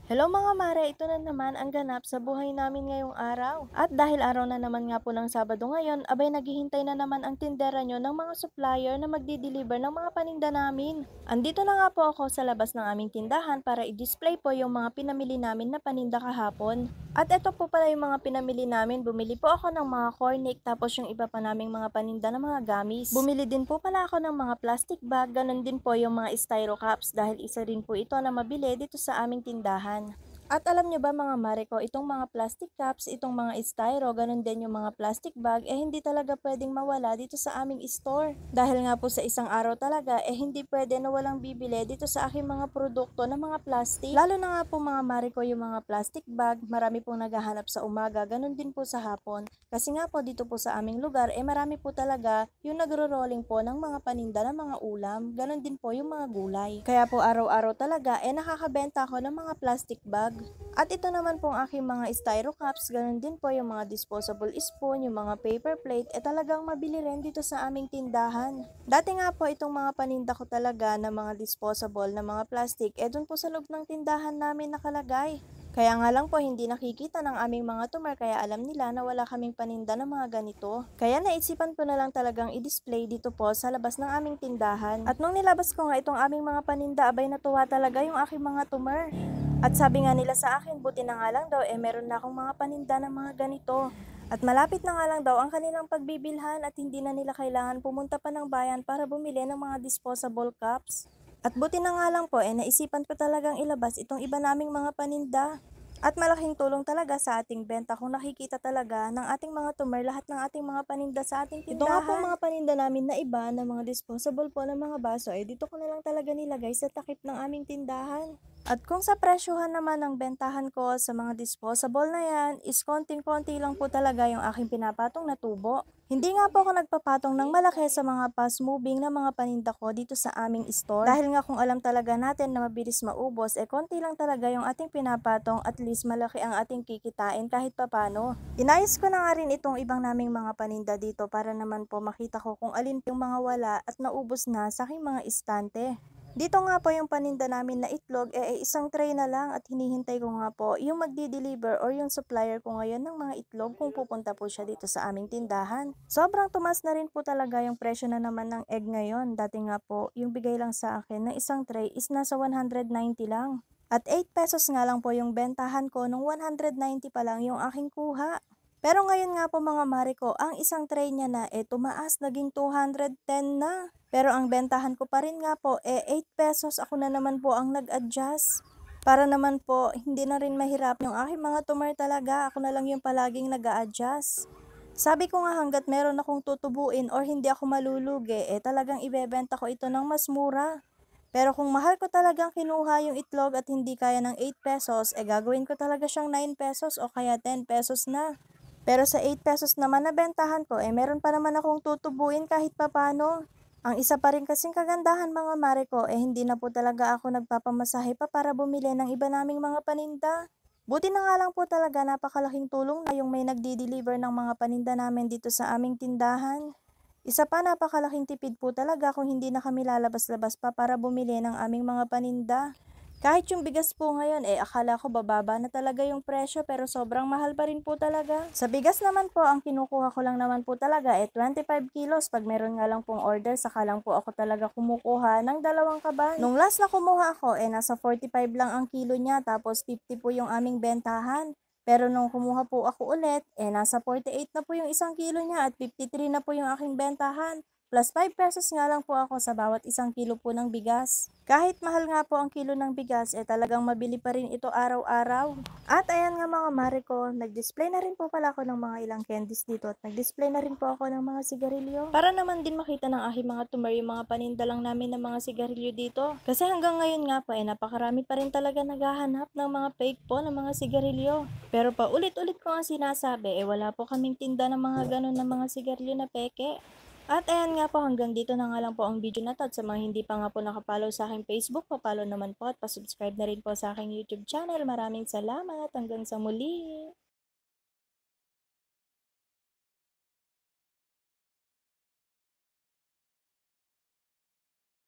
Hello mga mare, ito na naman ang ganap sa buhay namin ngayong araw. At dahil araw na naman nga po ng Sabado ngayon, abay naghihintay na naman ang tindera nyo ng mga supplier na magdi-deliver ng mga paninda namin. Andito na nga po ako sa labas ng aming tindahan para i-display po yung mga pinamili namin na paninda kahapon. At ito po pala yung mga pinamili namin. Bumili po ako ng mga cornic tapos yung iba pa naming mga paninda ng mga gamis. Bumili din po pala ako ng mga plastic bag, ganun din po yung mga styro cups dahil isa rin po ito na mabili dito sa aming tindahan. At alam nyo ba mga mare ko, itong mga plastic cups, itong mga styro, ganun din yung mga plastic bag, hindi talaga pwedeng mawala dito sa aming store. Dahil nga po sa isang araw talaga, hindi pwede na walang bibili dito sa aking mga produkto na mga plastic. Lalo na nga po mga mare ko yung mga plastic bag, marami pong naghahanap sa umaga, ganun din po sa hapon. Kasi nga po dito po sa aming lugar, marami po talaga yung nagro-rolling po ng mga paninda ng mga ulam, ganun din po yung mga gulay. Kaya po araw-araw talaga, nakakabenta ako ng mga plastic bag. At ito naman pong aking mga styro cups, ganun din po yung mga disposable spoon, yung mga paper plate, talagang mabili rin dito sa aming tindahan. Dati nga po itong mga paninda ko talaga na mga disposable na mga plastic, dun po sa loob ng tindahan namin nakalagay. Kaya nga lang po hindi nakikita ng aming mga tumer kaya alam nila na wala kaming paninda ng mga ganito. Kaya naisipan ko na lang talagang i-display dito po sa labas ng aming tindahan. At nung nilabas ko nga itong aming mga paninda, abay natuwa talaga yung aking mga tumer. At sabi nga nila sa akin, buti na nga lang daw meron na akong mga paninda ng mga ganito. At malapit na nga lang daw ang kanilang pagbibilhan at hindi na nila kailangan pumunta pa ng bayan para bumili ng mga disposable cups. At buti na nga lang po, naisipan ko talagang ilabas itong iba naming mga paninda. At malaking tulong talaga sa ating benta kung nakikita talaga ng ating mga tumer lahat ng ating mga paninda sa ating tindahan. Ito nga po mga paninda namin na iba na mga disposable po ng mga baso, dito ko na lang talaga nilagay sa takip ng aming tindahan. At kung sa presyuhan naman ng bentahan ko sa mga disposable na yan, is konting-konti lang po talaga yung aking pinapatong na tubo. Hindi nga po ako nagpapatong ng malaki sa mga fast-moving na mga paninda ko dito sa aming store. Dahil nga kung alam talaga natin na mabilis maubos, konti lang talaga yung ating pinapatong, at least malaki ang ating kikitain kahit papano. Inayos ko na nga rin itong ibang naming mga paninda dito para naman po makita ko kung alin yung mga wala at naubos na sa aking mga istante. Dito nga po yung paninda namin na itlog, isang tray na lang at hinihintay ko nga po yung magdi-deliver or yung supplier ko ngayon ng mga itlog kung pupunta po siya dito sa aming tindahan. Sobrang tumas na rin po talaga yung presyo na naman ng egg ngayon. Dati nga po, yung bigay lang sa akin ng isang tray is nasa 190 lang. At 8 pesos nga lang po yung bentahan ko nung 190 pa lang yung aking kuha. Pero ngayon nga po mga mare ko, ang isang tray niya na tumaas naging 210 na. Pero ang bentahan ko pa rin nga po 8 pesos, ako na naman po ang nag-adjust. Para naman po hindi na rin mahirap yung aking mga tumer talaga, ako na lang yung palaging nag-a-adjust. Sabi ko nga hanggat meron akong tutubuin or hindi ako malulugi, talagang ibebenta ko ito ng mas mura. Pero kung mahal ko talagang kinuha yung itlog at hindi kaya ng 8 pesos, gagawin ko talaga siyang 9 pesos o kaya 10 pesos na. Pero sa 8 pesos naman na bentahan ko, meron pa naman akong tutubuin kahit papano. Ang isa pa rin kasing kagandahan mga mare ko, hindi na po talaga ako nagpapamasahe pa para bumili ng iba naming mga paninda. Buti na nga lang po talaga napakalaking tulong na yung may nagdi-deliver ng mga paninda namin dito sa aming tindahan. Isa pa napakalaking tipid po talaga kung hindi na kami lalabas-labas pa para bumili ng aming mga paninda. Kahit yung bigas po ngayon, akala ko bababa na talaga yung presyo pero sobrang mahal pa rin po talaga. Sa bigas naman po, ang kinukuha ko lang naman po talaga 25 kilos. Pag meron nga lang pong order, saka lang po ako talaga kumukuha ng 2 kaban. Nung last na kumuha ako, nasa 45 lang ang kilo niya tapos 50 po yung aming bentahan. Pero nung kumuha po ako ulit, nasa 48 na po yung isang kilo niya at 53 na po yung aking bentahan. Plus 5 pesos nga lang po ako sa bawat isang kilo po ng bigas. Kahit mahal nga po ang kilo ng bigas, talagang mabili pa rin ito araw-araw. At ayan nga mga mare ko, nag-display na rin po pala ako ng mga ilang candies dito at nag-display na rin po ako ng mga sigarilyo. Para naman din makita ng aking mga tumer yung mga paninda lang namin ng mga sigarilyo dito. Kasi hanggang ngayon nga po, napakarami pa rin talaga naghahanap ng mga fake po ng mga sigarilyo. Pero pa ulit-ulit ko nga sinasabi, wala po kaming tinda ng mga ganun ng mga sigarilyo na peke. At ayan nga po, hanggang dito na nga lang po ang video na to. At sa mga hindi pa nga po nakapollow sa aking Facebook, papollow naman po at pasubscribe na rin po sa aking YouTube channel. Maraming salamat. Hanggang sa muli.